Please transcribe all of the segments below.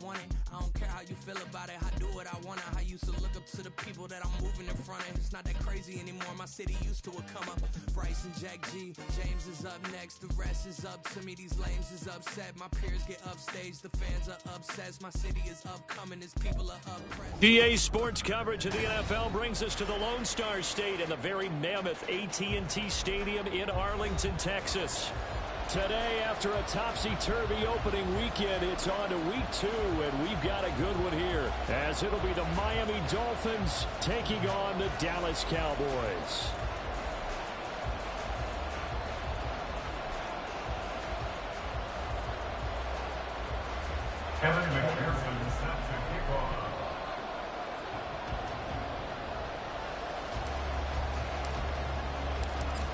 want it. I don't care how you feel about it. I do what I want. I used to look up to the people that I'm moving in front of. It's not that crazy anymore. My city used to a come up. Bryce and Jack G. James is up next. The rest is up to me. These lames is upset. My peers get upstaged. The fans are obsessed. My city is upcoming. His people are uppressed. EA Sports coverage of the NFL brings us to the Lone Star State in the very mammoth AT&T Stadium in Arlington, Texas. Today, after a topsy-turvy opening weekend, it's on to week 2, and we've got a good one here, as it'll be the Miami Dolphins taking on the Dallas Cowboys. Kevin McPherson set to kick off.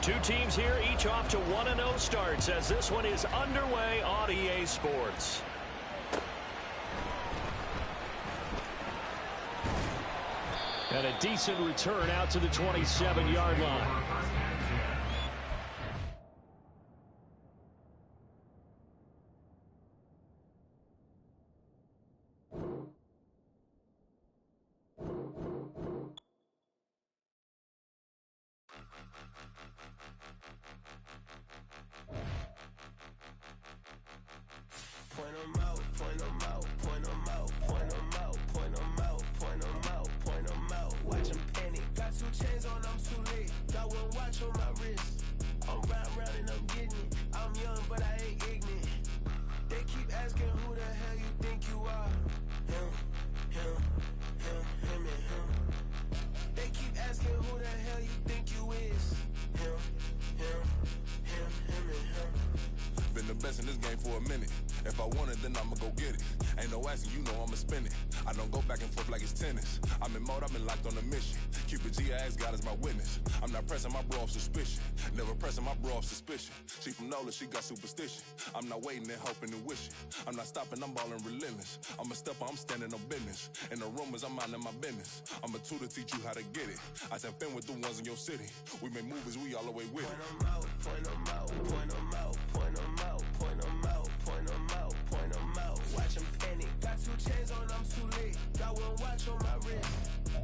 Two teams here, each off to 1-0 starts, as this one is underway on EA Sports. And a decent return out to the 27-yard line. In this game for a minute. If I want it, then I'ma go get it. Ain't no asking, you know I'ma spend it. I don't go back and forth like it's tennis. I'm in mode, I've been locked on a mission. Cupid G, I ask God as my witness. I'm not pressing my bro off suspicion. Never pressing my bro off suspicion. She from Nola, she got superstition. I'm not waiting and hoping and wishing. I'm not stopping, I'm balling relentless. I'm a stepper, I'm standing on business. In the rumors, I'm minding my business. I'm a tutor, teach you how to get it. I said, been with the ones in your city. We make movies, we all the way with it. Point them out, point them out, point them out, point them out, point them out. Point them out, point them out, watch them panic. Got 2 chains on, I'm too late. Got 1 watch on my wrist.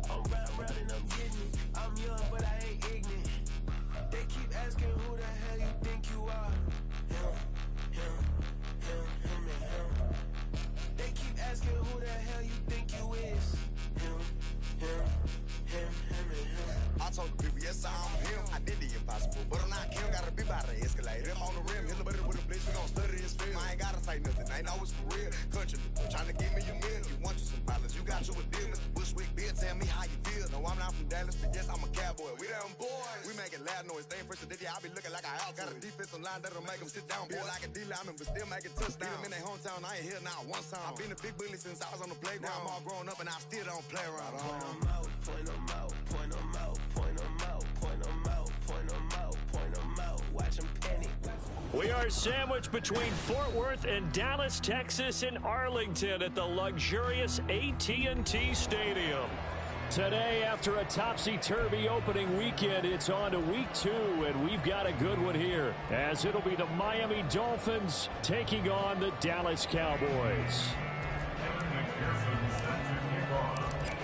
I'm round and I'm getting it. I'm young, but I ain't ignorant. They keep asking who the hell you think you are. Him, and him. They keep asking who the hell you think you is. Him, and him. I told the people, yes, I'm him. I did the impossible, but I'm not Kim. Gotta be by the escalator. Him on the rim, hit the button with a blitz. We gon' study his film. I ain't gotta say nothing. Ain't always for real. Country, trying to give me a meal. You want you some dollars, you got you a deal. Mr. Bushwick, Bill, tell me how you feel. No, I'm not from Dallas, but yes, I'm a cowboy. We them boys. We making loud noise. Staying fresh to this, I be looking like a house. Got a defensive line that'll make them sit down. Feel like a D-lineman, but still making touchdowns. Beat them in their hometown, I ain't here now one time. I've been a big bully since I was on the playground. Now I'm all grown up and I still don't play around. Point them out, point them out, point them out, point them out, point them out, point them out, point them out. Watch them panic. We are sandwiched between Fort Worth and Dallas, Texas, in Arlington at the luxurious AT&T Stadium. Today, after a topsy-turvy opening weekend, it's on to week 2, and we've got a good one here, as it'll be the Miami Dolphins taking on the Dallas Cowboys.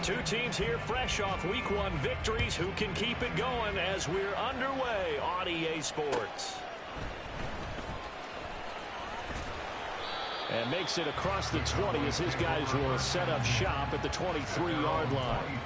Two teams here fresh off week 1 victories. Who can keep it going as we're underway on EA Sports? And makes it across the 20 as his guys will set up shop at the 23-yard line.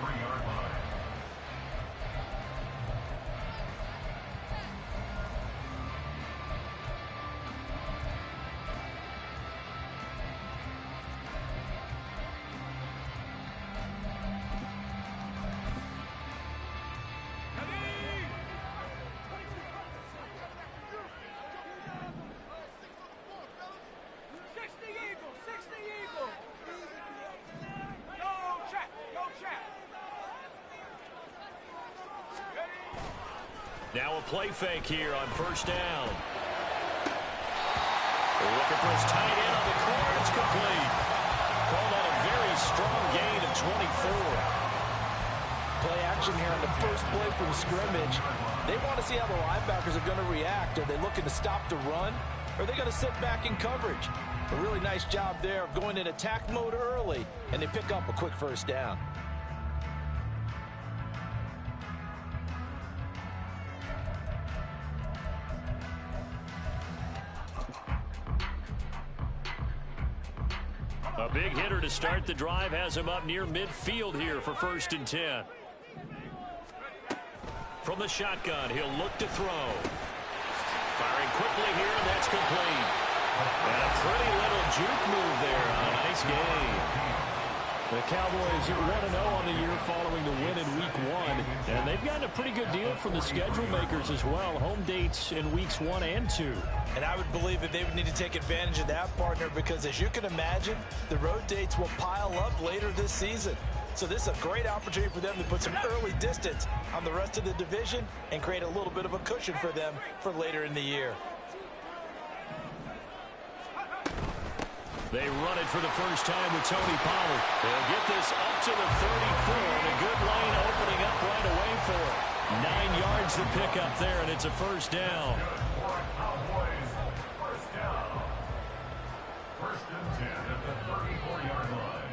Now a play fake here on first down. Looking for his tight end on the corner. It's complete. Call that a very strong gain of 24. Play action here on the first play from scrimmage. They want to see how the linebackers are going to react. Are they looking to stop the run? Or are they going to sit back in coverage? A really nice job there of going in attack mode early, and they pick up a quick first down. A big hitter to start the drive has him up near midfield here for 1st and 10. From the shotgun, he'll look to throw. Firing quickly here, and that's complete. And a pretty little juke move there on a nice game. The Cowboys are 1-0 on the year following the win in Week 1. And they've gotten a pretty good deal from the schedule makers as well. Home dates in Weeks 1 and 2. And I would believe that they would need to take advantage of that, partner, because as you can imagine, the road dates will pile up later this season. So this is a great opportunity for them to put some early distance on the rest of the division and create a little bit of a cushion for them for later in the year. They run it for the first time with Tony Pollard. They'll get this up to the 34, and a good lane opening up right away for it. 9 yards to pick up there, and it's a first down. Cowboys, first down. 1st and 10 at the 34-yard line.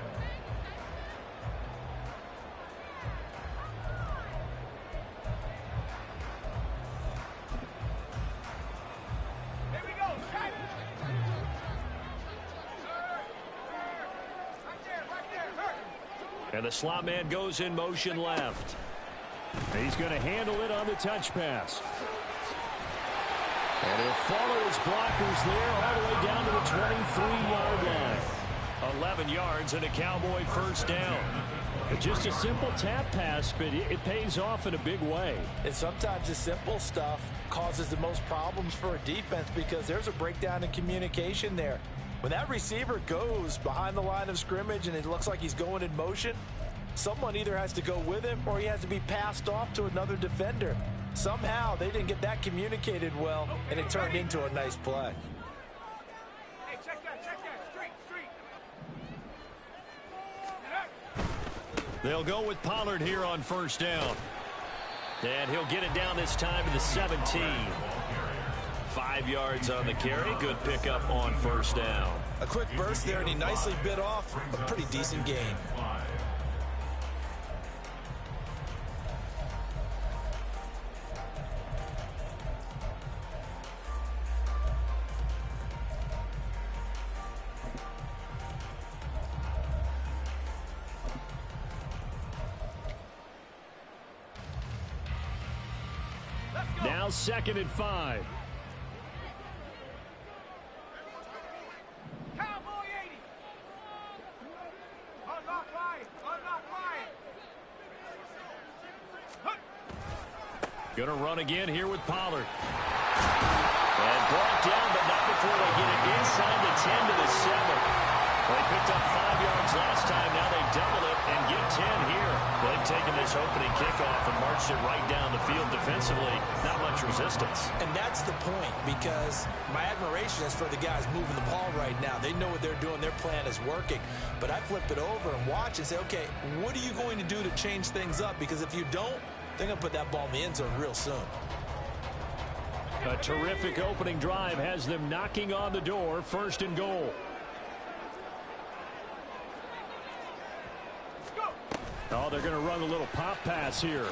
And the slot man goes in motion left. He's going to handle it on the touch pass. And he'll follow his blockers there all the way down to the 23-yard line. 11 yards and a Cowboy first down. Just a simple tap pass, but it pays off in a big way. And sometimes the simple stuff causes the most problems for a defense because there's a breakdown in communication there. When that receiver goes behind the line of scrimmage and it looks like he's going in motion, someone either has to go with him or he has to be passed off to another defender. Somehow they didn't get that communicated well, and it turned into a nice play. Hey, check that, street. They'll go with Pollard here on first down. And he'll get it down this time to the 17. 5 yards on the carry. Good pickup on first down. A quick burst there, and he nicely bit off a pretty decent gain. Now 2nd and 5. Cowboy 80. Unlock line. Gonna run again here with Pollard. And brought down, but not before they get it inside the 10 to the 7. They picked up 5 yards last time. Now they double it and get 10 here. They've taken this opening kickoff and marched it right down the field defensively. Not much resistance. And that's the point, because my admiration is for the guys moving the ball right now. They know what they're doing. Their plan is working. But I flip it over and watch and say, okay, what are you going to do to change things up? Because if you don't, they're going to put that ball in the end zone real soon. A terrific opening drive has them knocking on the door. 1st and goal. Oh, they're going to run a little pop pass here.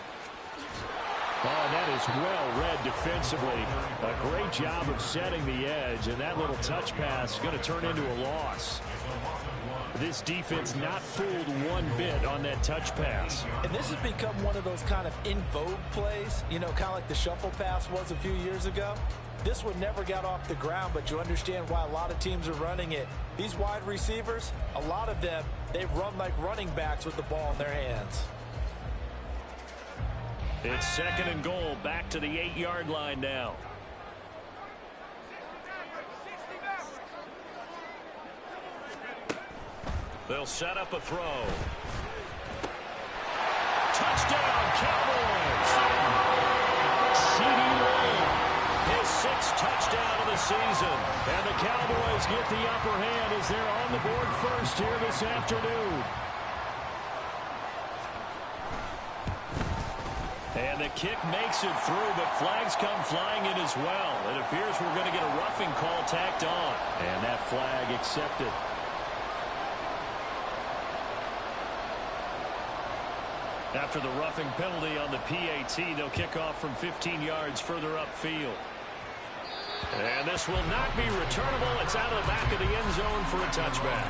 Oh, that is well read defensively. A great job of setting the edge, and that little touch pass is going to turn into a loss. This defense not fooled one bit on that touch pass. And this has become one of those kind of in vogue plays, you know, kind of like the shuffle pass was a few years ago. This one never got off the ground, but you understand why a lot of teams are running it. These wide receivers, a lot of them, they run like running backs with the ball in their hands. It's 2nd and goal, back to the 8-yard line now. They'll set up a throw. Touchdown, Cowboys! C.D. Lamb, his 6th touchdown of the season. And the Cowboys get the upper hand as they're on the board first here this afternoon. And the kick makes it through, but flags come flying in as well. It appears we're going to get a roughing call tacked on. And that flag accepted. After the roughing penalty on the PAT, they'll kick off from 15 yards further upfield. And this will not be returnable. It's out of the back of the end zone for a touchback.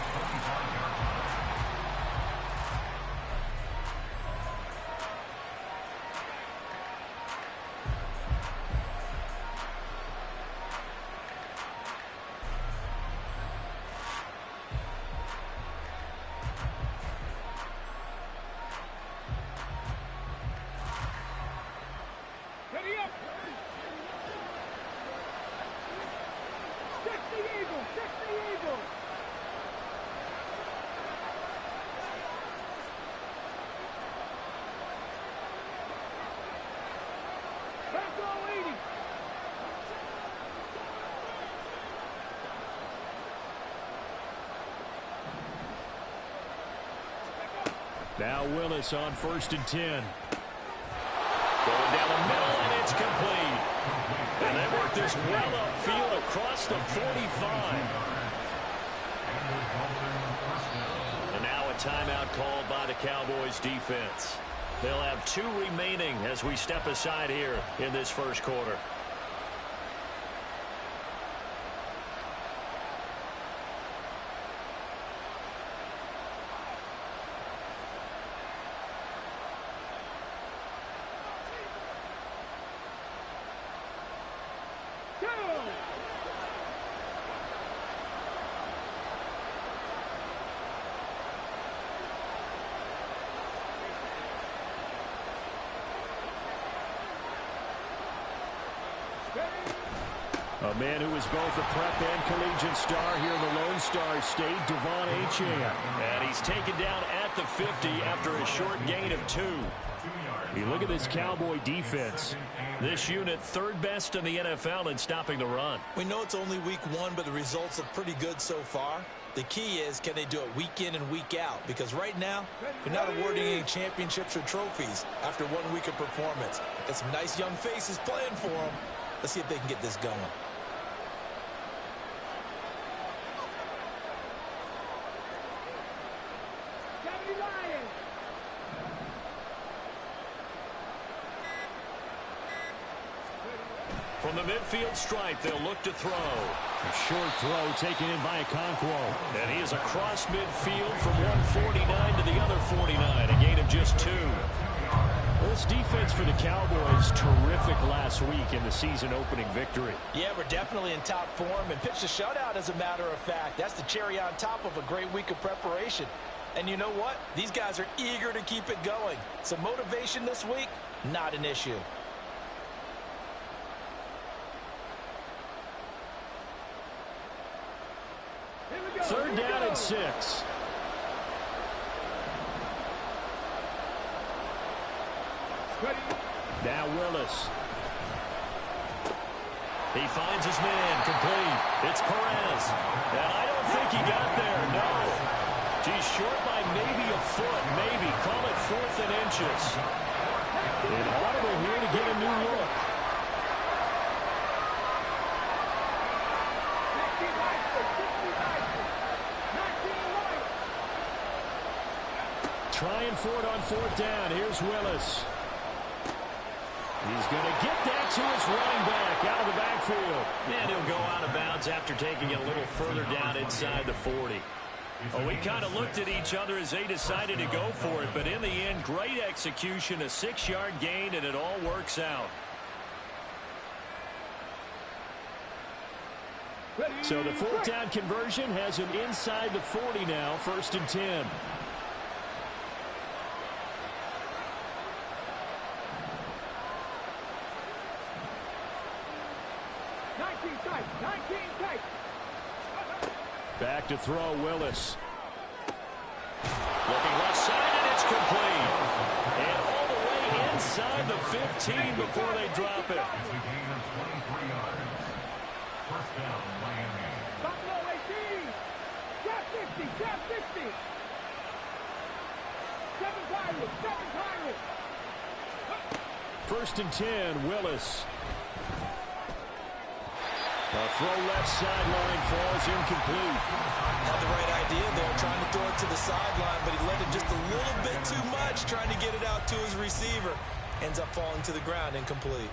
Now Willis on 1st and 10. Going down the middle, and it's complete. And they work this well upfield across the 45. And now a timeout called by the Cowboys defense. They'll have 2 remaining as we step aside here in this first quarter. A man who is both a prep and collegiate star here in the Lone Star State, Devon Achane. And he's taken down at the 50 after a short gain of 2. You look at this Cowboy defense. This unit, 3rd best in the NFL in stopping the run. We know it's only week 1, but the results look pretty good so far. The key is, can they do it week in and week out? Because right now, they're not awarding any championships or trophies after 1 week of performance. Got some nice young faces playing for them. Let's see if they can get this going. From the midfield stripe, they'll look to throw. A short throw taken in by Okonkwo. And he is across midfield from 149 to the other 49. A gain of just 2. This defense for the Cowboys, terrific last week in the season-opening victory. Yeah, we're definitely in top form and pitched a shutout, as a matter of fact. That's the cherry on top of a great week of preparation. And you know what? These guys are eager to keep it going. So motivation this week, not an issue. Third down and 6. Now Willis. He finds his man, complete. It's Perez. And I don't think he got there, no. He's short by maybe a foot, maybe. Call it 4th and inches. An audible here to get a new look. Trying for it on 4th down. Here's Willis. He's going to get that to his running back out of the backfield. And he'll go out of bounds after taking it a little further down inside the 40. Well, we kind of looked at each other as they decided to go for it, but in the end, great execution, a 6-yard gain, and it all works out. So the 4th down conversion has him inside the 40 now, 1st and 10. Back to throw, Willis. Looking left side, and it's complete. And all the way inside the 15 before they drop it. 1st and 10, Willis. A throw left sideline falls incomplete. Had the right idea there, trying to throw it to the sideline, but he let it just a little bit too much, trying to get it out to his receiver. Ends up falling to the ground, incomplete.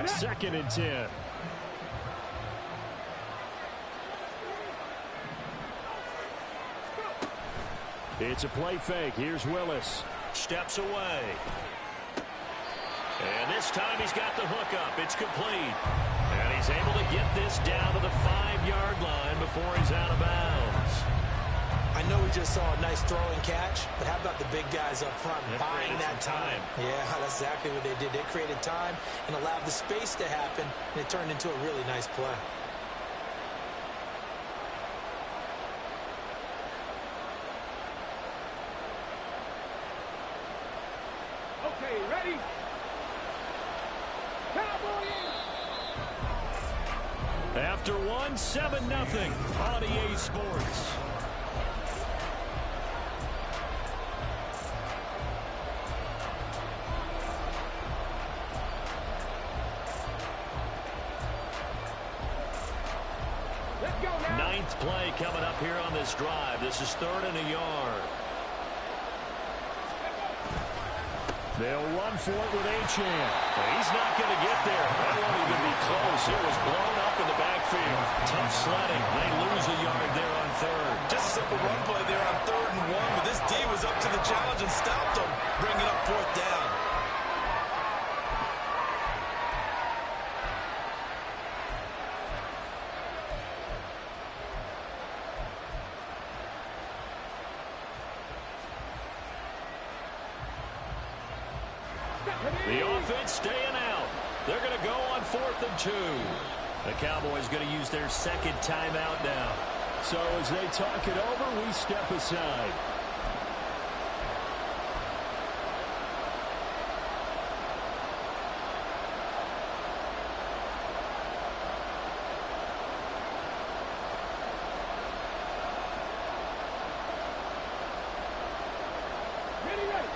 Second and 10. It's a play fake. Here's Willis. Steps away. And this time he's got the hook up. It's complete. And he's able to get this down to the 5-yard line before he's out of bounds. I know we just saw a nice throw and catch, but how about the big guys up front buying that time? Yeah, that's exactly what they did. They created time and allowed the space to happen, and it turned into a really nice play. Okay, ready? Cowboys! After one, 7-0 on EA Sports. Ninth play coming up here on this drive. This is 3rd and a yard. They'll run for it with Achane. He's not going to get there. That won't even be close. It was blown up in the backfield. Tough sledding. They lose a yard there on 3rd. Just a simple run play there on 3rd and 1, but this D was up to the challenge and stopped them, bringing up 4th down. The offense staying out. They're going to go on 4th and 2. The Cowboys going to use their 2nd timeout now. So as they talk it over, we step aside.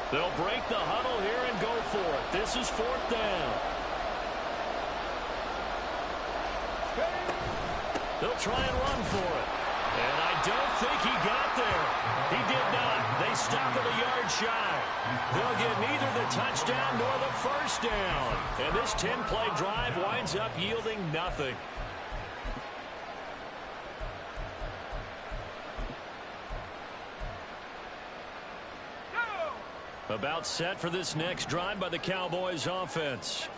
They'll break the huddle here and go for it. This is 4th down. They'll try and run for it. And I don't think he got there. He did not. They stop him a yard shy. They'll get neither the touchdown nor the 1st down. And this 10-play drive winds up yielding nothing. About set for this next drive by the Cowboys offense.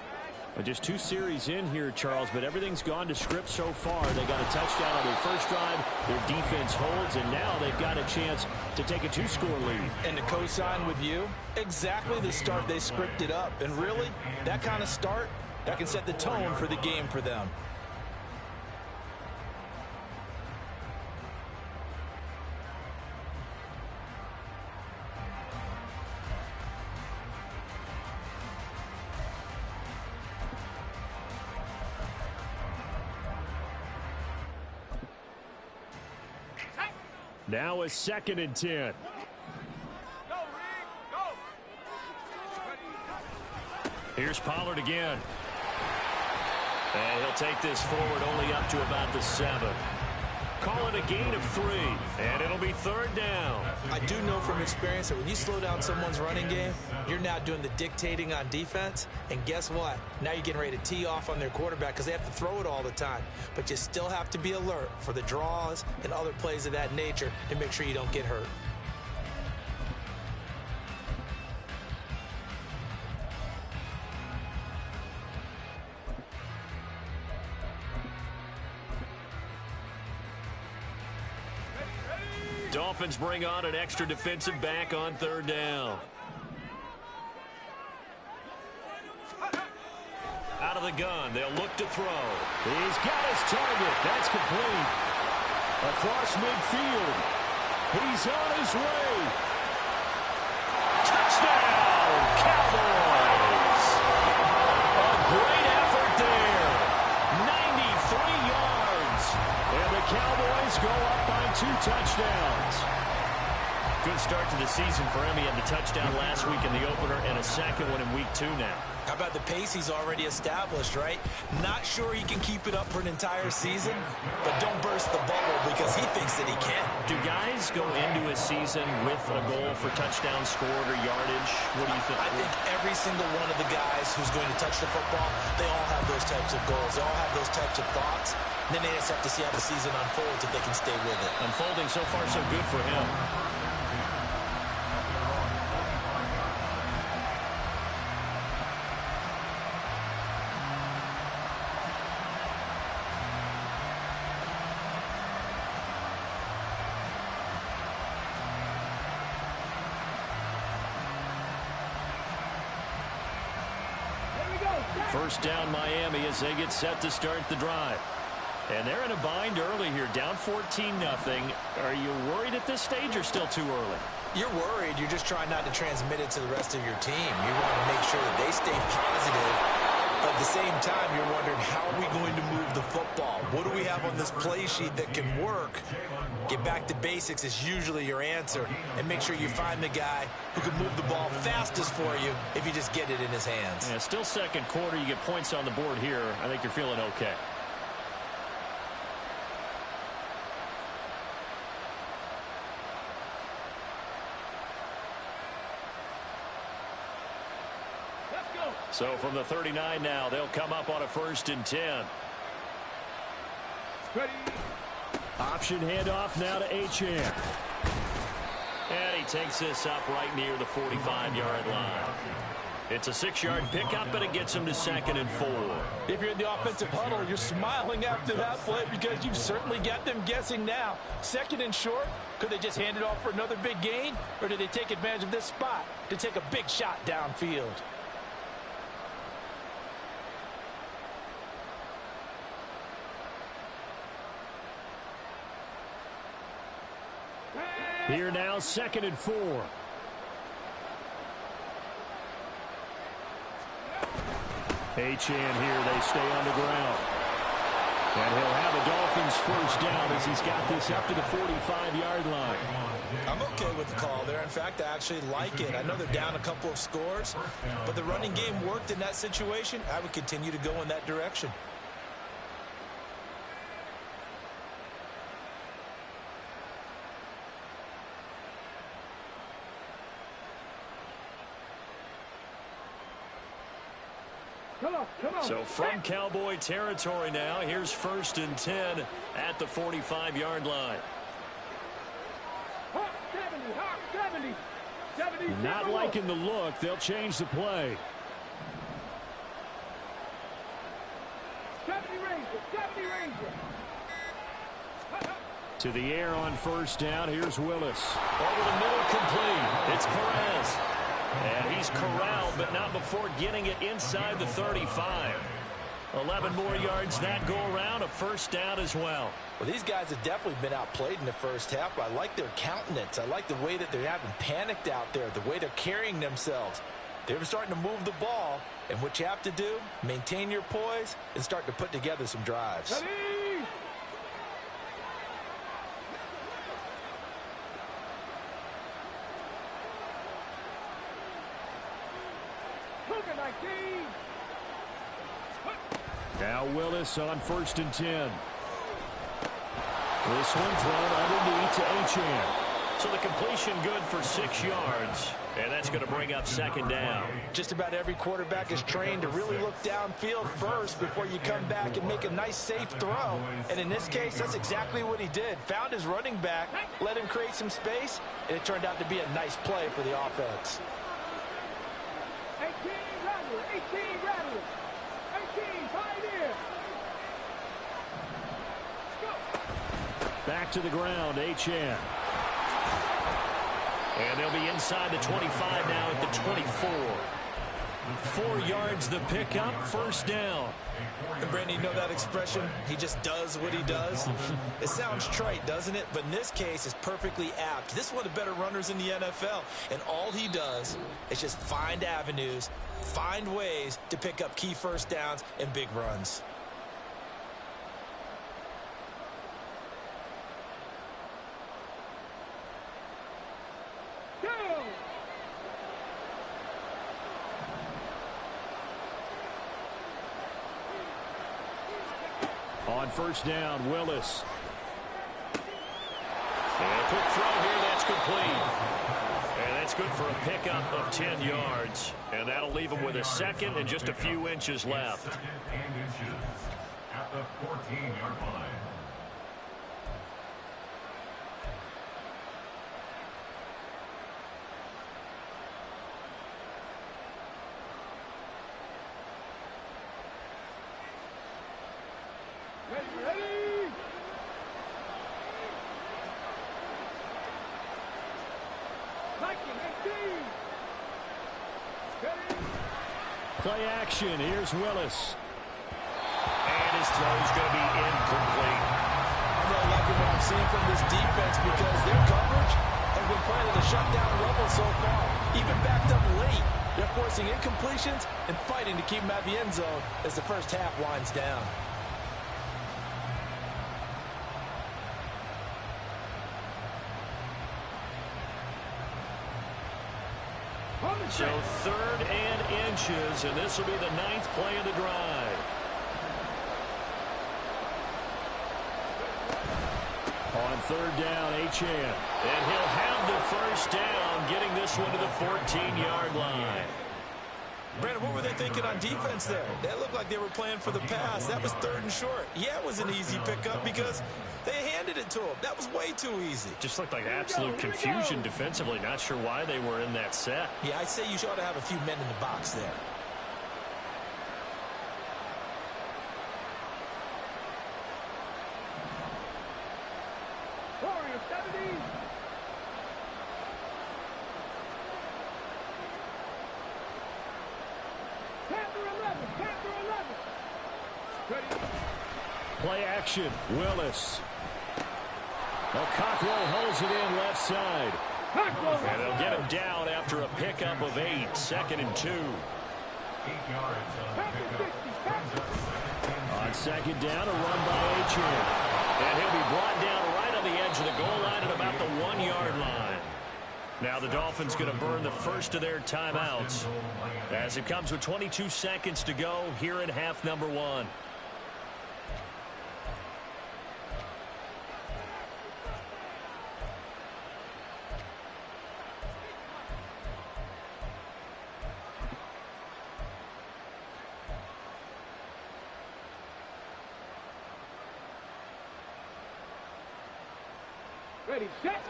Just 2 series in here, Charles, but everything's gone to script so far. They got a touchdown on their first drive. Their defense holds, and now they've got a chance to take a 2-score lead. And to co-sign with you, exactly the start they scripted up. And really, that kind of start, that can set the tone for the game for them. Now a 2nd and 10. Here's Pollard again. And he'll take this forward only up to about the 7. Call it a gain of 3, and it'll be 3rd down. I do know from experience that when you slow down someone's running game, you're now doing the dictating on defense. And guess what? Now you're getting ready to tee off on their quarterback because they have to throw it all the time. But you still have to be alert for the draws and other plays of that nature to make sure you don't get hurt. Dolphins bring on an extra defensive back on 3rd down. Out of the gun, they'll look to throw. He's got his target. That's complete. Across midfield. He's on his way. Touchdown, Cowboys. A great effort there. 93 yards. And the Cowboys go up by 2 touchdowns. Good start to the season for him. He had the touchdown last week in the opener and a second one in week 2 now. How about the pace he's already established, right? Not sure he can keep it up for an entire season, but don't burst the bubble because he thinks that he can. Do guys go into a season with a goal for touchdown scored or yardage? What do you think? I think every single one of the guys who's going to touch the football, they all have those types of goals. They all have those types of thoughts. And then they just have to see how the season unfolds if they can stay with it. Unfolding so far so good for him. First down Miami as they get set to start the drive. And they're in a bind early here, down 14-0. Are you worried at this stage or still too early? You're worried. You're just trying not to transmit it to the rest of your team. You want to make sure that they stay positive. But at the same time, you're wondering, how are we going to move the football? What do we have on this play sheet that can work? Get back to basics is usually your answer. And make sure you find the guy who can move the ball fastest for you if you just get it in his hands. Yeah, still second quarter. You get points on the board here. I think you're feeling okay. So from the 39 now, they'll come up on a 1st and 10. Ready. Option handoff now to Achane. And he takes this up right near the 45-yard line. It's a 6-yard pickup, but it gets him to 2nd and 4. If you're in the offensive huddle, you're smiling after that play because you've certainly got them guessing now. 2nd and short, could they just hand it off for another big gain? Or did they take advantage of this spot to take a big shot downfield? Here now, 2nd and 4. Achane here, they stay on the ground. And he'll have the Dolphins first down as he's got this up to the 45-yard line. I'm okay with the call there. In fact, I actually like it. I know they're down a couple of scores, but the running game worked in that situation. I would continue to go in that direction. Come on. So from Cowboy territory now, here's 1st and 10 at the 45-yard line. Hawk 70. Not liking the look. They'll change the play. 70 Ranger. To the air on 1st down. Here's Willis. Over the middle, complete. It's Perez. And he's corralled, but not before getting it inside the 35. 11 more yards that go around, a 1st down as well. Well, these guys have definitely been outplayed in the first half. I like their countenance. I like the way that they haven't panicked out there, the way they're carrying themselves. They're starting to move the ball, and what you have to do, maintain your poise and start to put together some drives. Ready. Now Willis on 1st and 10. This one thrown underneath to Achane. So the completion good for 6 yards. And that's going to bring up 2nd down. Just about every quarterback is trained to really look downfield first before you come back and make a nice, safe throw. And in this case, that's exactly what he did. Found his running back, let him create some space, and it turned out to be a nice play for the offense. 18 Rattler. 18 Pioneer. Back to the ground, Achane. And they'll be inside the 25 now at the 24. 4 yards the pickup, 1st down. And Brandon, you know that expression, he just does what he does? It sounds trite, doesn't it? But in this case, it's perfectly apt. This is one of the better runners in the NFL, and all he does is just find avenues, find ways to pick up key first downs and big runs. On first down, Willis. And a quick throw here, that's complete. And that's good for a pickup of 10 yards. And that'll leave him with a second and just a few inches left. Second and inches at the 14-yard line. Play action. Here's Willis. And his throw's going to be incomplete. I'm really liking what I'm seeing from this defense because their coverage has been playing at a shutdown level so far. Even backed up late, they're forcing incompletions and fighting to keep them at the end zone as the first half winds down. So 3rd and inches, and this will be the 9th play of the drive. On 3rd down, Achane. And he'll have the first down, getting this one to the 14-yard line. Brandon, what were they thinking on defense there? That looked like they were playing for the pass. That was 3rd and short. Yeah, it was an easy pickup because they handed it to him. That was way too easy. Just looked like absolute confusion defensively. Not sure why they were in that set. Yeah, I'd say you ought to have a few men in the box there. Play action, Willis. Well, Cockrell holds it in left side. And they'll get him down after a pickup of 8, 2nd and 2. 8 yards on the pickup. On 2nd down, a run by Achane. And he'll be brought down right on the edge of the goal line at about the 1-yard line. Now the Dolphins going to burn the first of their timeouts as it comes with 22 seconds to go here in half number 1.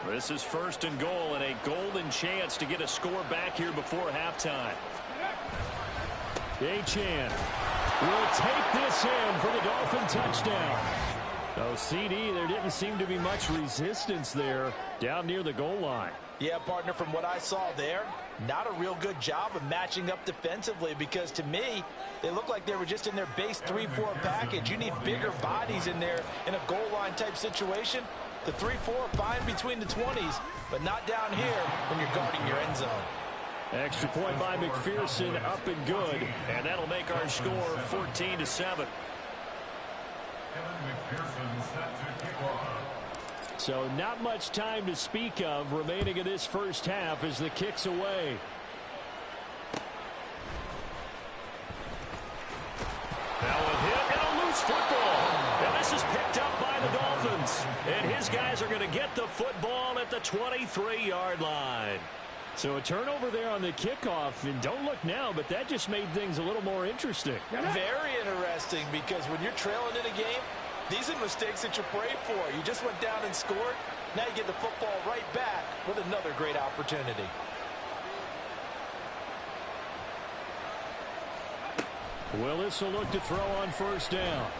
This is 1st and goal and a golden chance to get a score back here before halftime. Achane will take this in for the Dolphin touchdown. Oh, CD, there didn't seem to be much resistance there down near the goal line. Yeah, partner, from what I saw there, not a real good job of matching up defensively because to me, they look like they were just in their base 3-4 package. You need bigger bodies in there in a goal line type situation. The 3-4 fine between the 20s, but not down here when you're guarding your end zone. Extra point by McPherson, up and good, and that'll make our score 14-7. So not much time to speak of remaining in this first half as the kick's away. Now a hit and a loose football. And this is picked up by the Dolphins. And his guys are going to get the football at the 23-yard line. So a turnover there on the kickoff. And don't look now, but that just made things a little more interesting. Very interesting because when you're trailing in a game, these are mistakes that you pray for. You just went down and scored. Now you get the football right back with another great opportunity. Willis will look to throw on first down.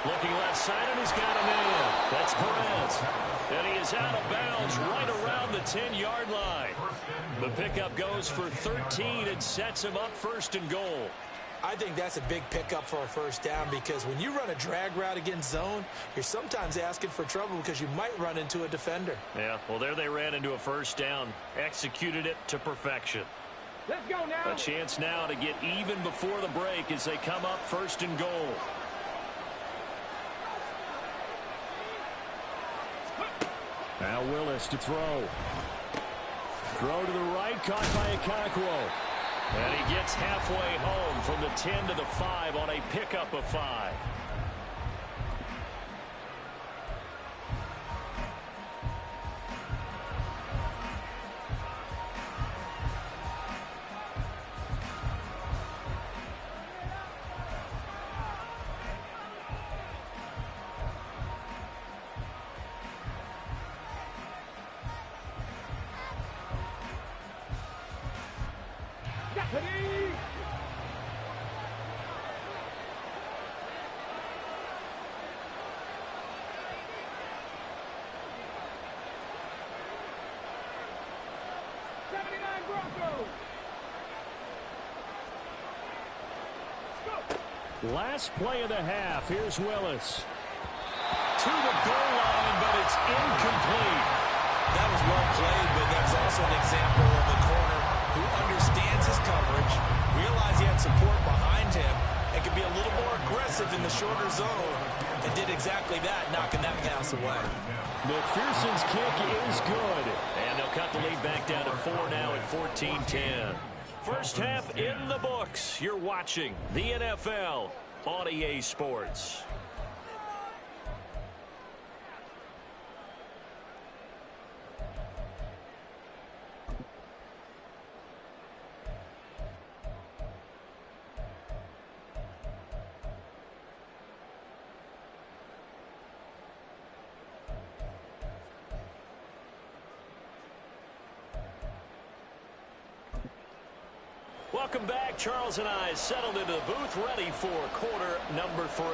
Looking left side, and he's got a man. That's Perez. And he is out of bounds right around the 10-yard line. The pickup goes for 13 and sets him up 1st and goal. I think that's a big pickup for a first down because when you run a drag route against zone, you're sometimes asking for trouble because you might run into a defender. Yeah, well, there they ran into a first down, executed it to perfection. Let's go now. A chance now to get even before the break as they come up first and goal. Now Willis to throw. Throw to the right, caught by Okonkwo. And he gets halfway home from the 10 to the 5 on a pickup of 5. Last play of the half. Here's Willis. To the goal line, but it's incomplete. That was well played, but that's also an example of a corner who understands his coverage, realized he had support behind him, and could be a little more aggressive in the shorter zone, and did exactly that, knocking that pass away. McPherson's kick is good. And they'll cut the lead back down to 4 now at 14-10. First half in the books. You're watching the NFL on EA Sports. Welcome back. Charles and I settled into the booth ready for quarter number 3.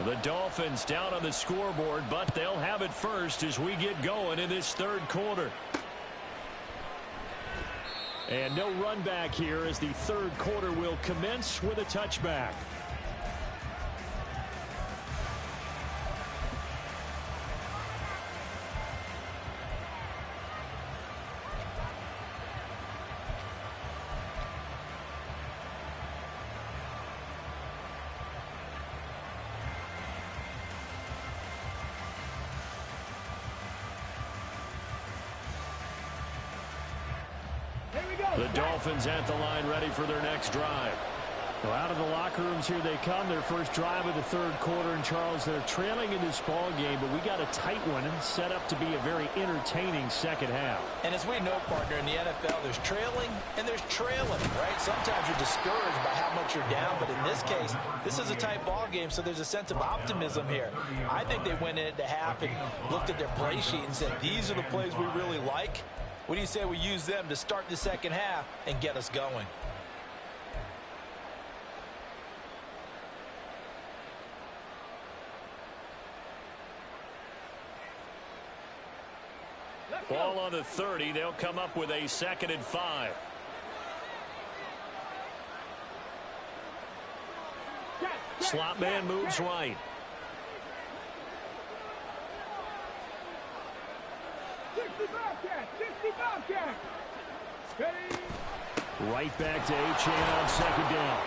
The Dolphins down on the scoreboard, but they'll have it first as we get going in this third quarter. And no run back here as the third quarter will commence with a touchback. The Dolphins at the line ready for their next drive. Well, out of the locker rooms here they come. Their first drive of the third quarter. And Charles, they're trailing in this ball game, but we got a tight one and set up to be a very entertaining second half. And as we know, partner, in the NFL, there's trailing and there's trailing, right? Sometimes you're discouraged by how much you're down, but in this case, this is a tight ball game, so there's a sense of optimism here. I think they went into half and looked at their play sheet and said, these are the plays we really like. What do you say we use them to start the second half and get us going? Ball on the 30. They'll come up with a 2nd and 5. Slot man moves right. Right back to Achane on 2nd down.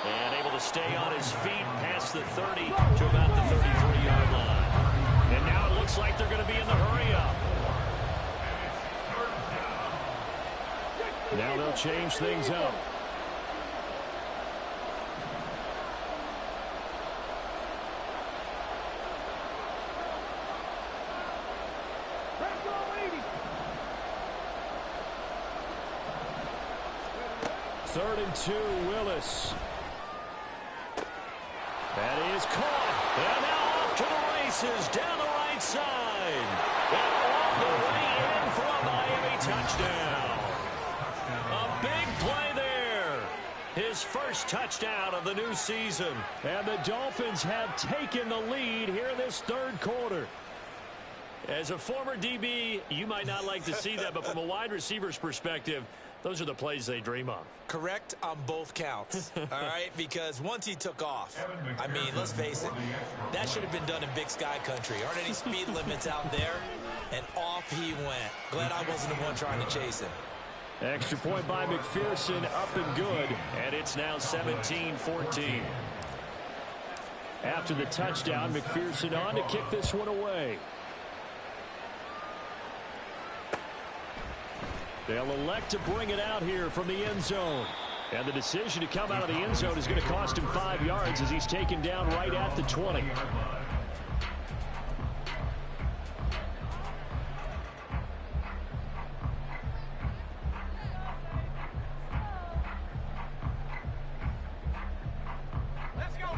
And able to stay on his feet past the 30 to about the 33-yard line. And now it looks like they're going to be in the hurry-up. Now they'll change things up. Third and 2, Willis. That is caught. And now off to the races down the right side. And all the way in for a Miami touchdown. A big play there. His his first touchdown of the new season. And the Dolphins have taken the lead here in this third quarter. As a former DB, you might not like to see that, but from a wide receiver's perspective, those are the plays they dream of. Correct on both counts, all right? Because once he took off, I mean, let's face it, that should have been done in Big Sky country. Aren't any speed limits out there? And off he went. Glad I wasn't the one trying to chase him. Extra point by McPherson, up and good, and it's now 17-14. After the touchdown, McPherson on to kick this one away. They'll elect to bring it out here from the end zone. And the decision to come out of the end zone is going to cost him 5 yards as he's taken down right at the 20.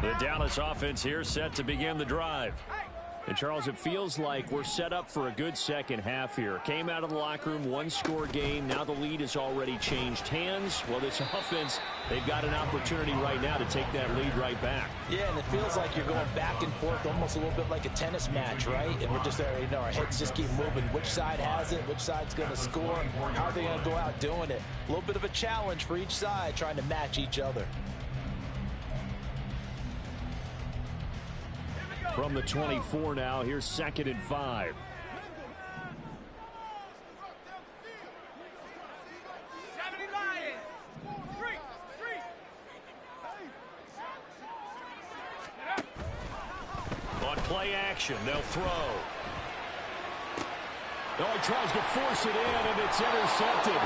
The Dallas offense here set to begin the drive. And, Charles, it feels like we're set up for a good second half here. Came out of the locker room, one-score game. Now the lead has already changed hands. Well, this offense, they've got an opportunity right now to take that lead right back. Yeah, and it feels like you're going back and forth almost a little bit like a tennis match, right? And we're just there, you know, our heads just keep moving. Which side has it? Which side's going to score? How are they going to go out doing it? A little bit of a challenge for each side trying to match each other. From the 24 now, here's 2nd and 5. On play action, they'll throw. Oh, he tries to force it in, and it's intercepted.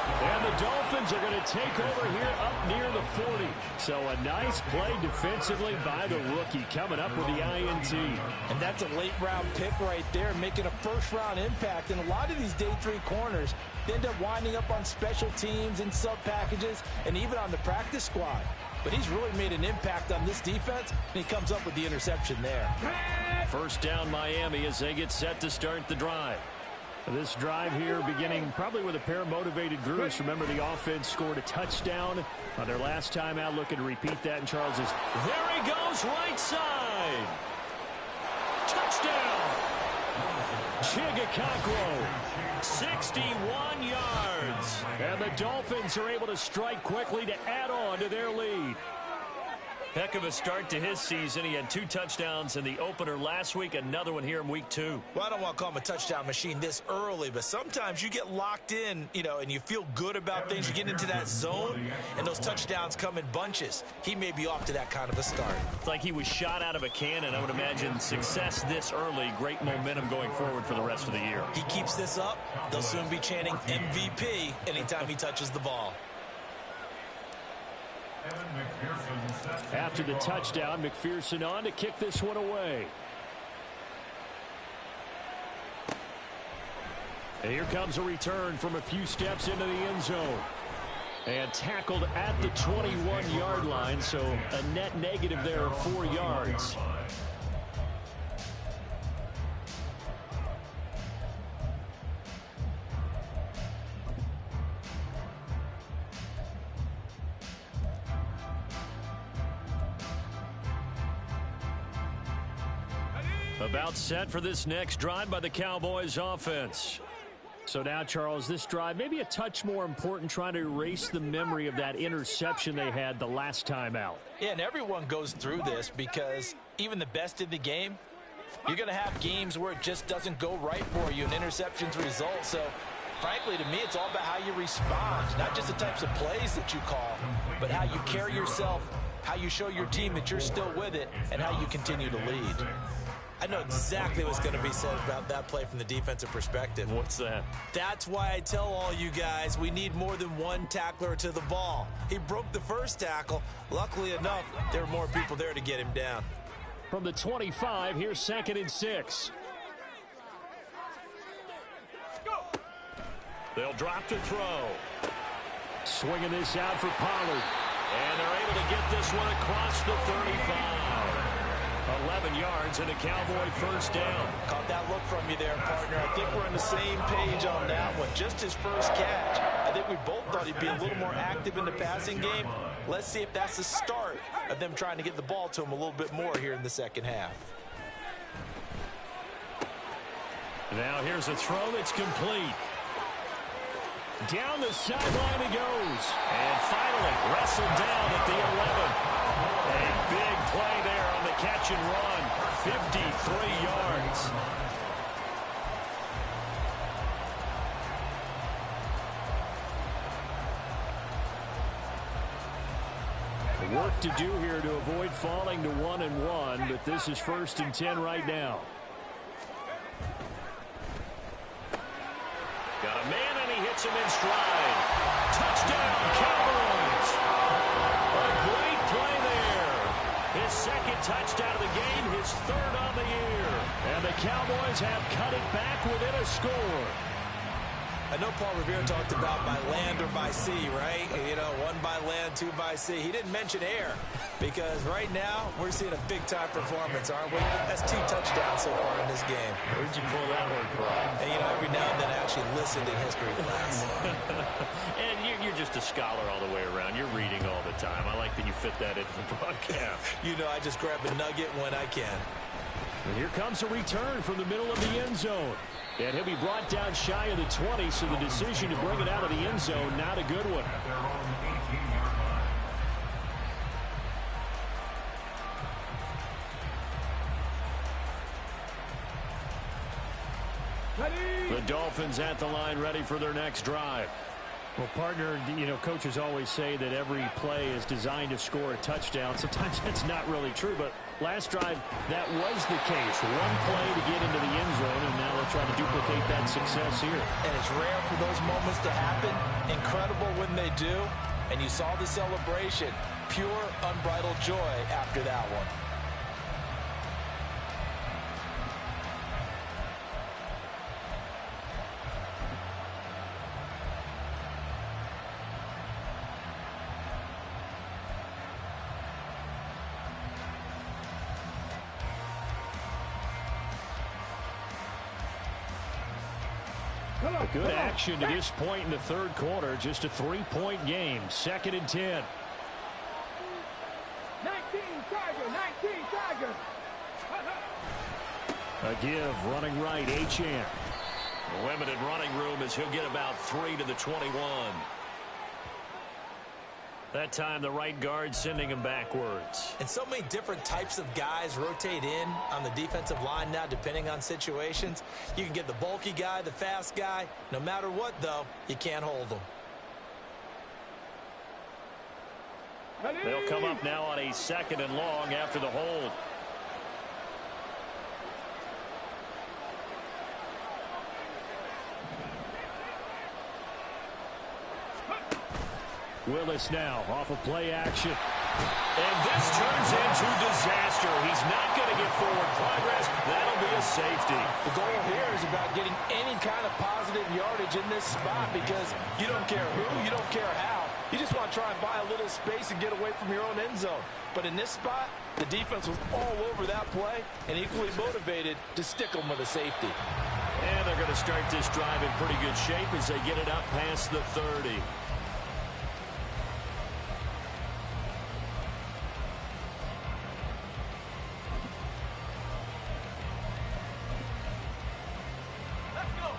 And the Dolphins are going to take over here up near the 40. So a nice play defensively by the rookie coming up with the INT. And that's a late-round pick right there, making a first-round impact. And a lot of these day 3 corners, they end up winding up on special teams and sub-packages and even on the practice squad. But he's really made an impact on this defense, and he comes up with the interception there. First down Miami as they get set to start the drive. This drive here beginning probably with a pair of motivated groups. Remember, the offense scored a touchdown on their last time out. Looking to repeat that in Charles's. There he goes, right side. Touchdown. Chigakakwo, 61 yards. And the Dolphins are able to strike quickly to add on to their lead. Heck of a start to his season. He had 2 touchdowns in the opener last week, another one here in week 2. Well, I don't want to call him a touchdown machine this early, but sometimes you get locked in, you know, and you feel good about things. You get into that zone, and those touchdowns come in bunches. He may be off to that kind of a start. It's like he was shot out of a cannon. I would imagine success this early, great momentum going forward for the rest of the year. He keeps this up, they'll soon be chanting MVP anytime he touches the ball. After the touchdown, McPherson on to kick this one away. And here comes a return from a few steps into the end zone. And tackled at the 21-yard line, so a net negative there of 4 yards. About set for this next drive by the Cowboys offense. So now, Charles, this drive maybe a touch more important, trying to erase the memory of that interception they had the last time out. Yeah, and everyone goes through this because even the best in the game, you're going to have games where it just doesn't go right for you and interceptions result. So, frankly, to me, it's all about how you respond, not just the types of plays that you call, but how you carry yourself, how you show your team that you're still with it, and how you continue to lead. I know exactly what's going to be said about that play from the defensive perspective. What's that? That's why I tell all you guys we need more than one tackler to the ball. He broke the first tackle. Luckily enough, there were more people there to get him down. From the 25, here's 2nd and 6. They'll drop to throw. Swinging this out for Pollard. And they're able to get this one across the 35. 11 yards and a Cowboy first down. Caught that look from you there, partner. I think we're on the same page on that one. Just his first catch. I think we both thought he'd be a little more active in the passing game. Let's see if that's the start of them trying to get the ball to him a little bit more here in the second half. Now here's a throw that's complete. Down the sideline he goes. And finally wrestled down at the 11. A big play there on the catch and run. 53 yards. Work to do here to avoid falling to 1-1, but this is 1st and 10 right now. Got a man, and he hits him in stride. Touchdown, Cowboys! A great play there. His second touchdown of the game, his 3rd on the year. And the Cowboys have cut it back within a score. I know Paul Revere talked about by land or by sea, right? You know, 1 by land, 2 by sea. He didn't mention air because right now we're seeing a big-time performance, aren't we? That's 2 touchdowns so far in this game. Where'd you pull that one from? And, you know, every now and then I actually listened in history class. And you're just a scholar all the way around. You're reading all the time. I like that you fit that into the broadcast. You know, I just grab a nugget when I can. And here comes a return from the middle of the end zone. And he'll be brought down shy of the 20, so the decision to bring it out of the end zone, not a good one. The Dolphins at the line, ready for their next drive. Well, partner, you know, coaches always say that every play is designed to score a touchdown. Sometimes that's not really true, but last drive, that was the case. 1 play to get into the end zone, and now they're trying to duplicate that success here. And it's rare for those moments to happen. Incredible when they do. And you saw the celebration. Pure, unbridled joy after that one. Good action to this point in the 3rd quarter. Just a 3-point game. 2nd and 10. 19 Tiger. A give, running right, Achane. Limited running room as he'll get about 3 to the 21. That time the right guard sending him backwards. And so many different types of guys rotate in on the defensive line now depending on situations. You can get the bulky guy, the fast guy. No matter what, though, you can't hold them. They'll come up now on a 2nd and long after the hold. Willis now off of play action. And this turns into disaster. He's not going to get forward progress. That'll be a safety. The goal here is about getting any kind of positive yardage in this spot because you don't care who, you don't care how. You just want to try and buy a little space and get away from your own end zone. But in this spot, the defense was all over that play and equally motivated to stick them with a safety. And they're going to start this drive in pretty good shape as they get it up past the 30.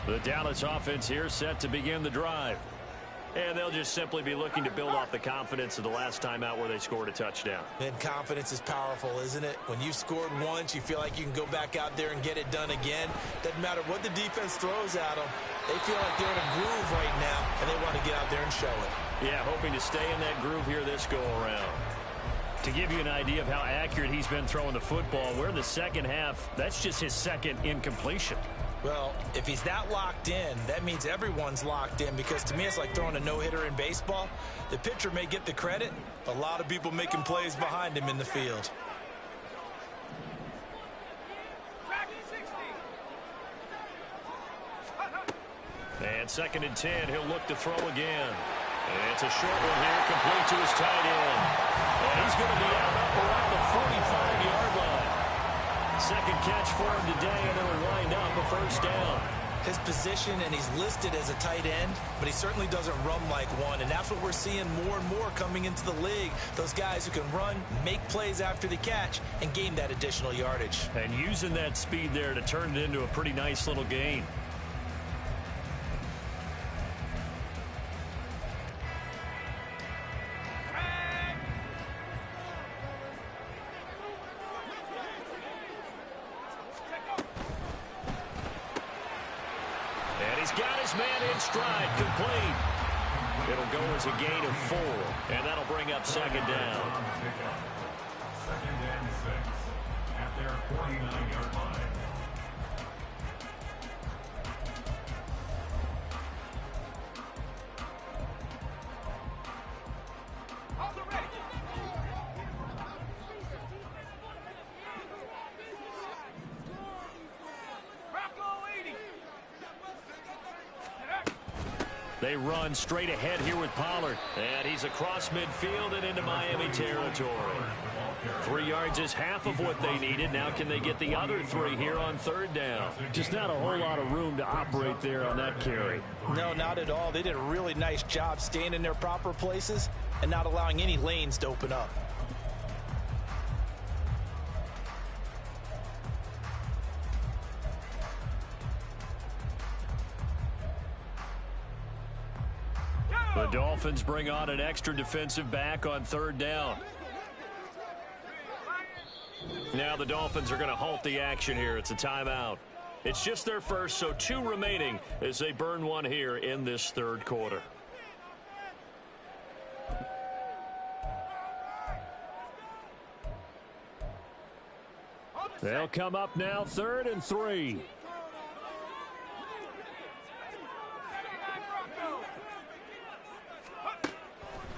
The Dallas offense here set to begin the drive. And they'll just simply be looking to build off the confidence of the last time out where they scored a touchdown. And confidence is powerful, isn't it? When you've scored once, you feel like you can go back out there and get it done again. Doesn't matter what the defense throws at them. They feel like they're in a groove right now, and they want to get out there and show it. Yeah, hoping to stay in that groove here this go-around. To give you an idea of how accurate he's been throwing the football, we're in the second half. That's just his 2nd incompletion. Well, if he's that locked in, that means everyone's locked in because to me it's like throwing a no-hitter in baseball. The pitcher may get the credit, a lot of people making plays behind him in the field. And 2nd and 10, he'll look to throw again. And it's a short one here, complete to his tight end. And he's going to be out up around the 45-yard line. Second catch for him today, and it'll wind up a 1st down. his position, and he's listed as a tight end, but he certainly doesn't run like one, and that's what we're seeing more and more coming into the league. Those guys who can run, make plays after the catch, and gain that additional yardage. And using that speed there to turn it into a pretty nice little gain. Stride complete. It'll go as a gain of 4, and that'll bring up second down. Second and 6 at their 49-yard line. They run straight ahead here with Pollard. And he's across midfield and into Miami territory. 3 yards is half of what they needed. Now can they get the other 3 here on third down? Just not a whole lot of room to operate there on that carry. No, not at all. They did a really nice job staying in their proper places and not allowing any lanes to open up. The Dolphins bring on an extra defensive back on third down. Now the Dolphins are going to halt the action here. It's a timeout. It's just their first, so 2 remaining as they burn 1 here in this third quarter. They'll come up now, 3rd and 3.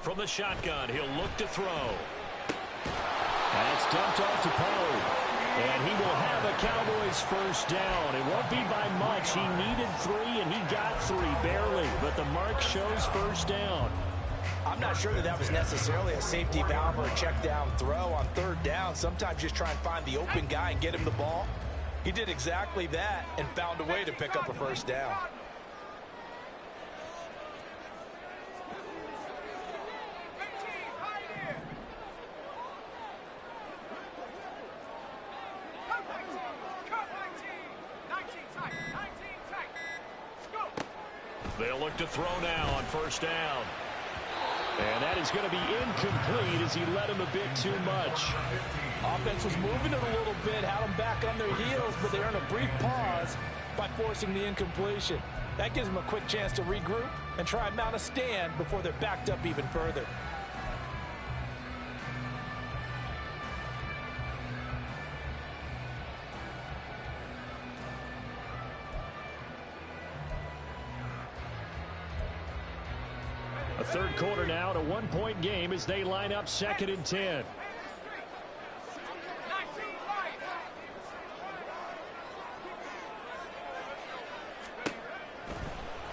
From the shotgun, he'll look to throw. That's dumped off to Pollard. And he will have a Cowboys first down. It won't be by much. He needed 3, and he got 3, barely. But the mark shows first down. I'm not sure that was necessarily a safety valve or a check down throw on third down. Sometimes just try and find the open guy and get him the ball. He did exactly that and found a way to pick up a first down. They'll look to throw now on first down. And that is going to be incomplete as he led him a bit too much. Offense was moving it a little bit, had them back on their heels, but they're in a brief pause by forcing the incompletion. That gives them a quick chance to regroup and try and mount a stand before they're backed up even further. A third quarter now at a 1-point game as they line up 2nd and 10.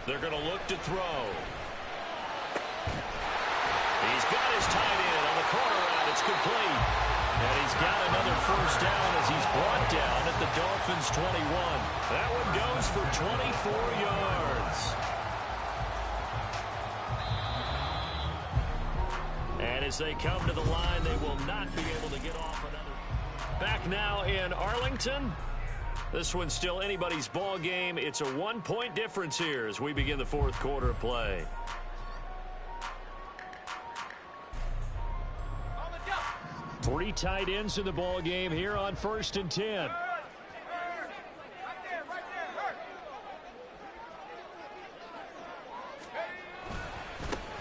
They're going to look to throw. He's got his tight end on the corner route. It's complete. And he's got another first down as he's brought down at the Dolphins' 21. That one goes for 24 yards. And as they come to the line, they will not be able to get off another. Back now in Arlington. This one's still anybody's ball game. It's a 1-point difference here as we begin the fourth quarter of play. Three tight ends in the ball game here on 1st and 10.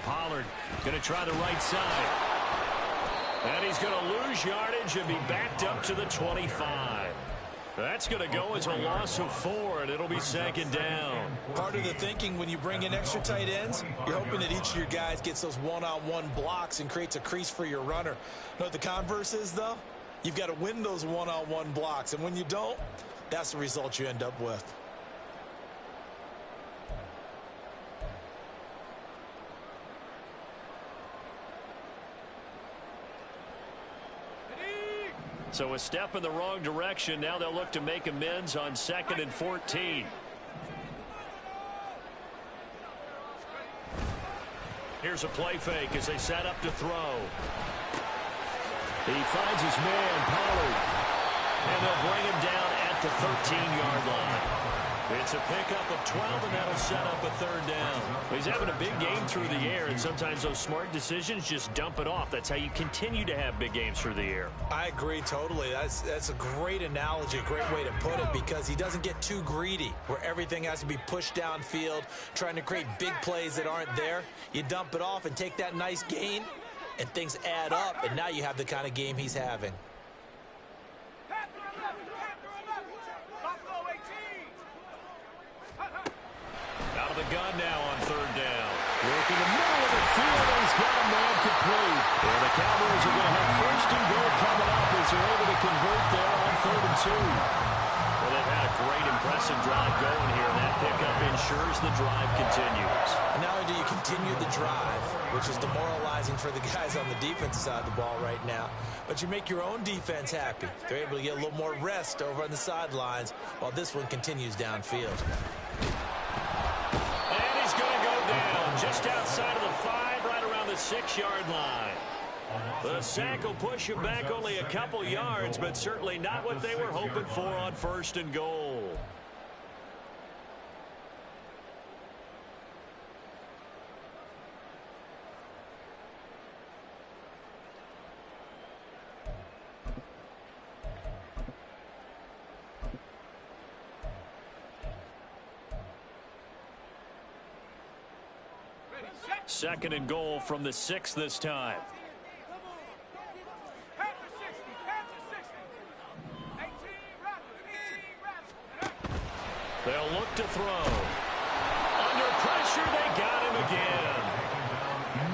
Pollard going to try the right side. And he's going to lose yardage and be backed up to the 25. That's going to go as a loss of 4, and it'll be 2nd down. Part of the thinking when you bring in extra tight ends, you're hoping that each of your guys gets those one-on-one blocks and creates a crease for your runner. You know what the converse is, though? You've got to win those one-on-one blocks, and when you don't, that's the result you end up with. So a step in the wrong direction. Now they'll look to make amends on 2nd and 14. Here's a play fake as they set up to throw. He finds his man, Pollard. And they'll bring him down at the 13-yard line. It's a pickup of 12, and that'll set up a third down. He's having a big game through the air, and sometimes those smart decisions just dump it off. That's how you continue to have big games through the air. I agree totally. That's a great analogy, a great way to put it, because he doesn't get too greedy where everything has to be pushed downfield, trying to create big plays that aren't there. You dump it off and take that nice gain, and things add up, and now you have the kind of game he's having. Out of the gun now on third down. Working the middle of the field, and he's got a man complete. And the Cowboys are going to have first and goal coming up as they're able to convert there on 3rd and 2. Well, they've had a great, impressive drive going here, and that pickup ensures the drive continues. And not only do you continue the drive, which is demoralizing for the guys on the defensive side of the ball right now, but you make your own defense happy. They're able to get a little more rest over on the sidelines while this one continues downfield. Just outside of the 5, right around the 6-yard line. The sack will push him back only a couple yards, but certainly not what they were hoping for on 1st and goal. Second and goal from the 6 this time. They'll look to throw. Under pressure, they got him again.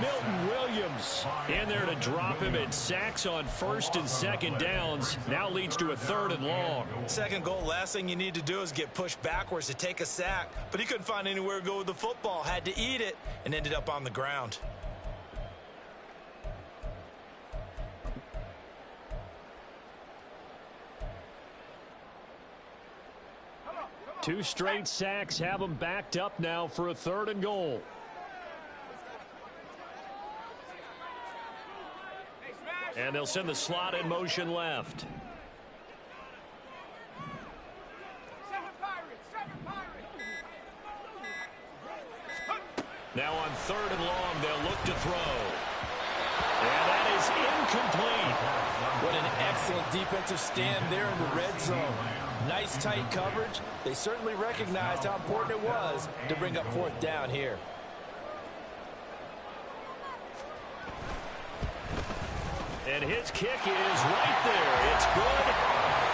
Milton Williams in there to drop him. It sacks on 1st and 2nd downs. Now leads to a 3rd and long. Second goal, last thing you need to do is get pushed backwards to take a sack. But he couldn't find anywhere to go with the football. Had to eat it and ended up on the ground. Two straight sacks have them backed up now for a 3rd and goal. And they'll send the slot in motion left. Now on 3rd and long, they'll look to throw. And that is incomplete. What an excellent defensive stand there in the red zone. Nice tight coverage. They certainly recognized how important it was to bring up 4th down here. And his kick is right there. It's good.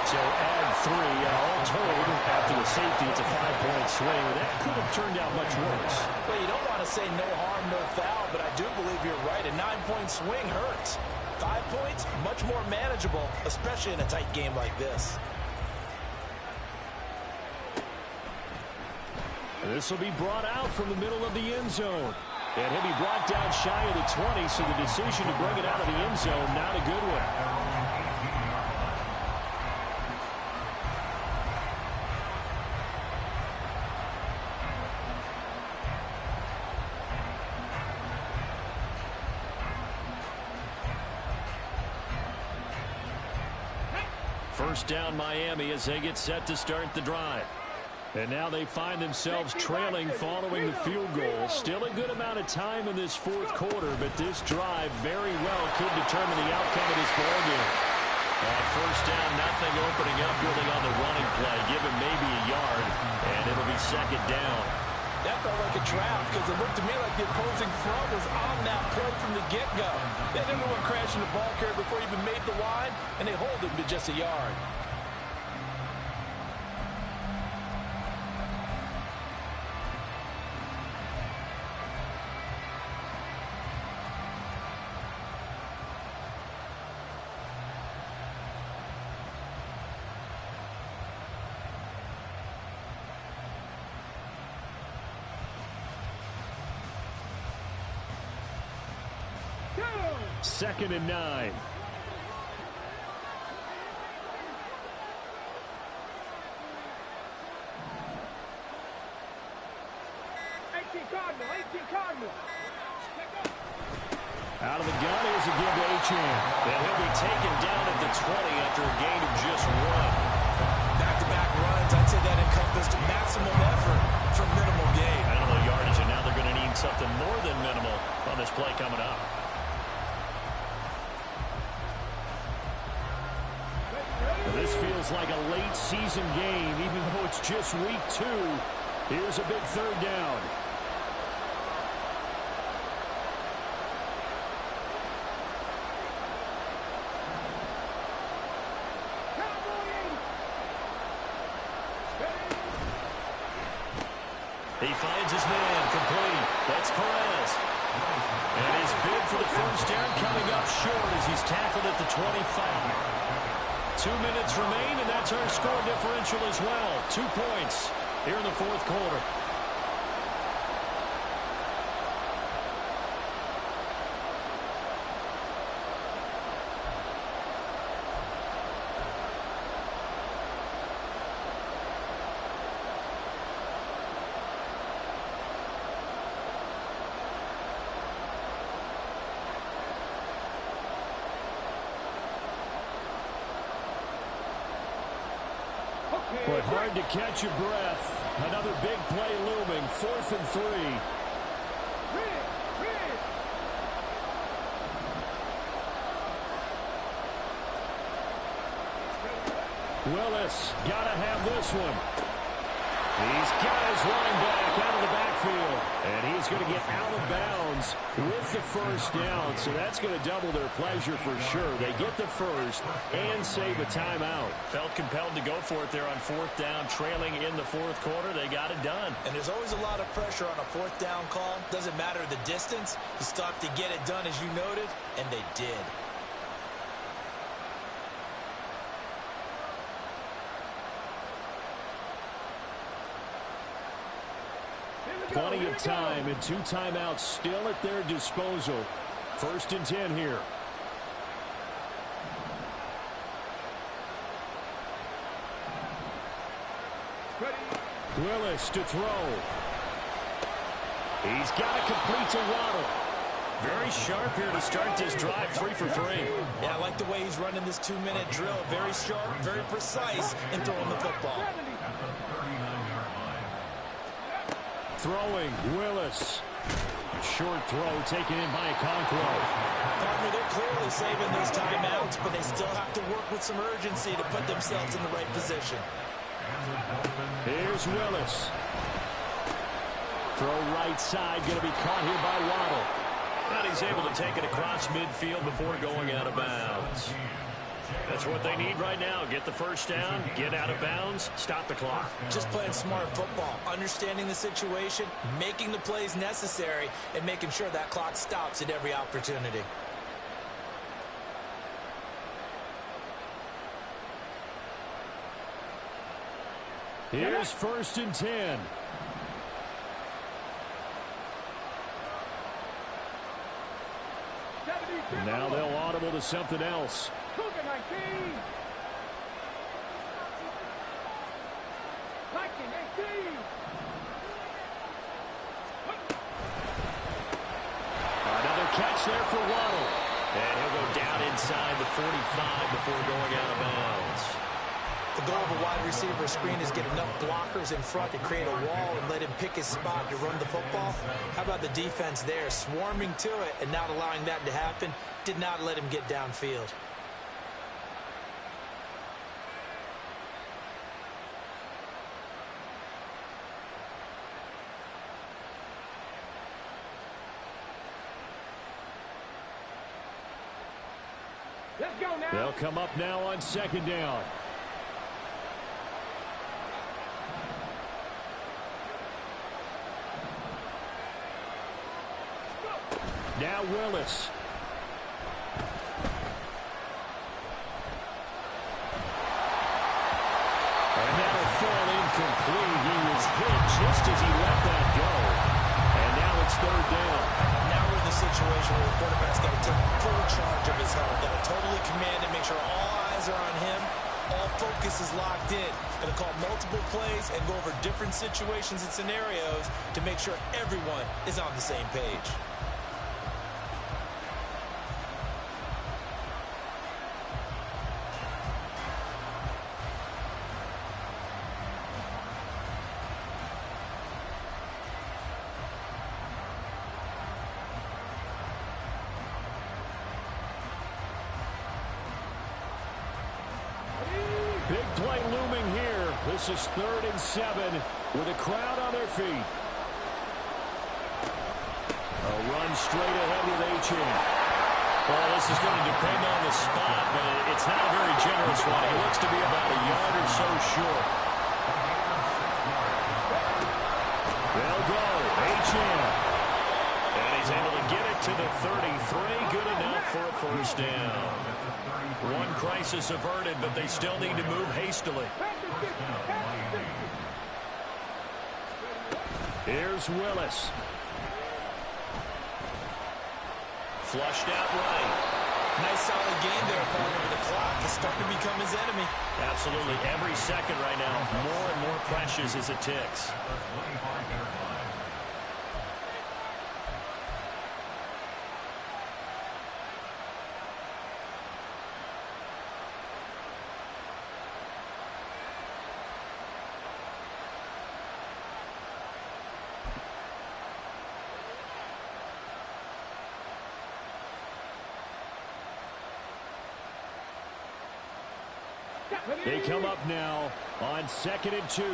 So add 3. All told, after the safety, it's a 5-point swing. That could have turned out much worse. Well, you don't want to say no harm, no foul, but I do believe you're right. A 9-point swing hurts. 5 points, much more manageable, especially in a tight game like this. This will be brought out from the middle of the end zone. And he'll be brought down shy of the 20, so the decision to bring it out of the end zone, not a good one. First down Miami as they get set to start the drive. And now they find themselves trailing following the field goal. Still a good amount of time in this 4th quarter, but this drive very well could determine the outcome of this ballgame. On first down, nothing opening up really on the running play. Give him maybe a yard, and it'll be 2nd down. That felt like a trap because it looked to me like the opposing front was on that play from the get-go. They didn't want crashing the ball carrier before he even made the line, and they hold him to just a yard. Second and 9. Cardinal. Out of the gun, here's a give to Achane. And he'll be taken down at the 20 after a gain of just 1. Back-to-back runs, I'd say that encompassed maximum effort for minimal gain. Minimal yardage, and now they're going to need something more than minimal on this play coming up. This feels like a late season game, even though it's just week 2. Here's a big third down. He finds his man complete. That's Perez. And his bid for the first down coming up short as he's tackled at the 25. 2 minutes remain, and that's our score differential as well. 2 points here in the fourth quarter. But hard to catch your breath. Another big play looming. 4th and 3. Willis got to have this one. He's got his running back out of the backfield. And he's going to get out of bounds with the first down. So that's going to double their pleasure for sure. They get the first and save a timeout. Felt compelled to go for it there on 4th down, trailing in the fourth quarter. They got it done. And there's always a lot of pressure on a 4th down call. Doesn't matter the distance. You still have to get it done, as you noted, and they did. Plenty of time and 2 timeouts still at their disposal. 1st and 10 here. Willis to throw. He's got to complete to Waddle. Very sharp here to start this drive. 3 for 3. Yeah, I like the way he's running this 2-minute drill. Very sharp, very precise in throwing the football. Throwing, Willis. Short throw taken in by Okonkwo. Partner, they're clearly saving those timeouts, but they still have to work with some urgency to put themselves in the right position. Here's Willis. Throw right side, going to be caught here by Waddle. And he's able to take it across midfield before going out of bounds. That's what they need right now. Get the first down, get out of bounds, stop the clock. Just playing smart football, understanding the situation, making the plays necessary, and making sure that clock stops at every opportunity. Here's 1st and 10. Now they'll audible to something else. Cougar 19. 19-18. Another catch there for Waddle. And he'll go down inside the 45 before going out of bounds. The goal of a wide receiver screen is get enough blockers in front to create a wall and let him pick his spot to run the football. How about the defense there, swarming to it and not allowing that to happen? Did not let him get downfield. Let's go now. They'll come up now on 2nd down. Now Willis. And that'll fall incomplete. He was hit just as he let that go. And now it's 3rd down. Now we're in the situation where the quarterback's got to take full charge of his health. Got to totally command and make sure all eyes are on him. All focus is locked in. Going to call multiple plays and go over different situations and scenarios to make sure everyone is on the same page. looming here. This is 3rd and 7 with a crowd on their feet. A run straight ahead with Achane. Well, this is going to depend on the spot, but it's not a very generous one. He looks to be about a yard or so short. They'll go. Achane. And he's able to get it to the 33. Good enough for a first down. One crisis averted, but they still need to move hastily. Here's Willis. Flushed out right. Nice solid game there, partner, but the clock is starting to become his enemy. Absolutely. Every second right now, more and more precious as it ticks. They come up now on 2nd and 2. 60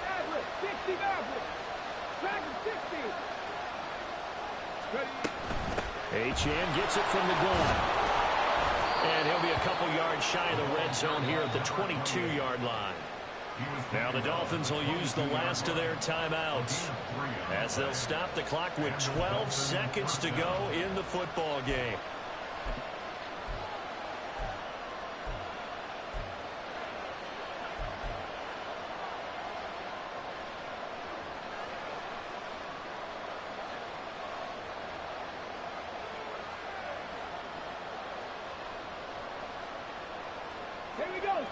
average. 60 average. Dragon 60. Achane gets it from the goal. And he'll be a couple yards shy of the red zone here at the 22-yard line. Now the Dolphins will use the last of their timeouts as they'll stop the clock with 12 seconds to go in the football game.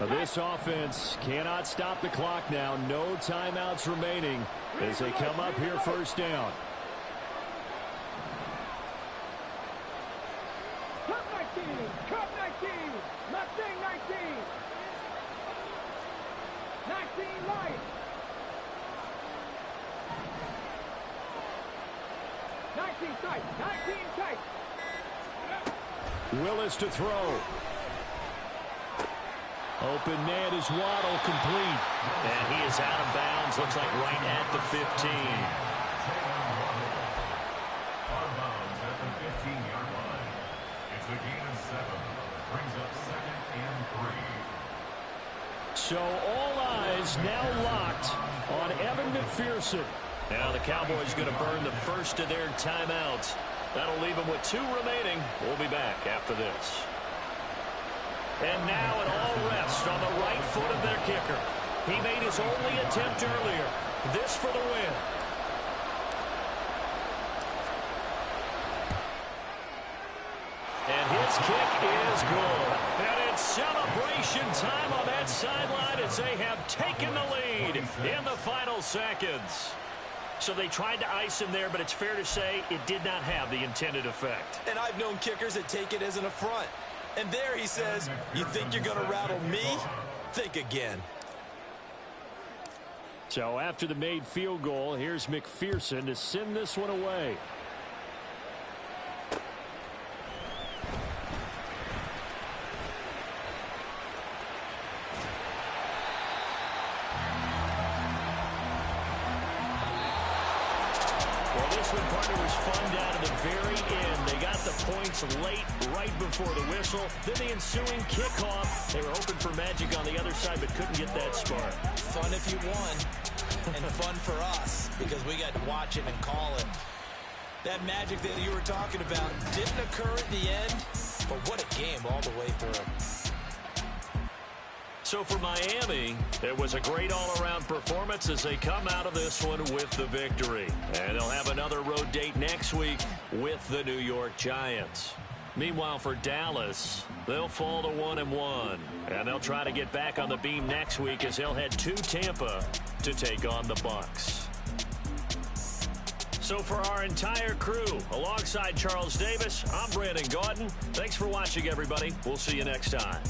This offense cannot stop the clock now. No timeouts remaining as they come up here first down. Cup 19. Cup 19. Mustang 19. 19 light. 19 tight. 19 tight. Willis to throw. Open man is Waddle, complete. And he is out of bounds, looks like right at the 15. Out of bounds at the 15-yard line. It's a gain of 7. Brings up 2nd and 3. So all eyes now locked on Evan McPherson. Now the Cowboys going to burn the first of their timeouts. That'll leave them with 2 remaining. We'll be back after this. And now it all rests on the right foot of their kicker. He made his only attempt earlier. This for the win. And his kick is good. And it's celebration time on that sideline as they have taken the lead in the final seconds. So they tried to ice him there, but it's fair to say it did not have the intended effect. And I've known kickers that take it as an affront. And there he says, you think you're going to rattle me? Think again. So after the made field goal, here's McPherson to send this one away. This one, partner, was fun down to the very end. They got the points late, right before the whistle. Then the ensuing kickoff. They were hoping for magic on the other side, but couldn't get that spark. Fun if you won, and fun for us, because we got to watch it and call it. That magic that you were talking about didn't occur at the end, but what a game all the way through. So for Miami, it was a great all-around performance as they come out of this one with the victory. And they'll have another road date next week with the New York Giants. Meanwhile, for Dallas, they'll fall to 1-1. And they'll try to get back on the beam next week as they'll head to Tampa to take on the Bucs. So for our entire crew, alongside Charles Davis, I'm Brandon Gaudin. Thanks for watching, everybody. We'll see you next time.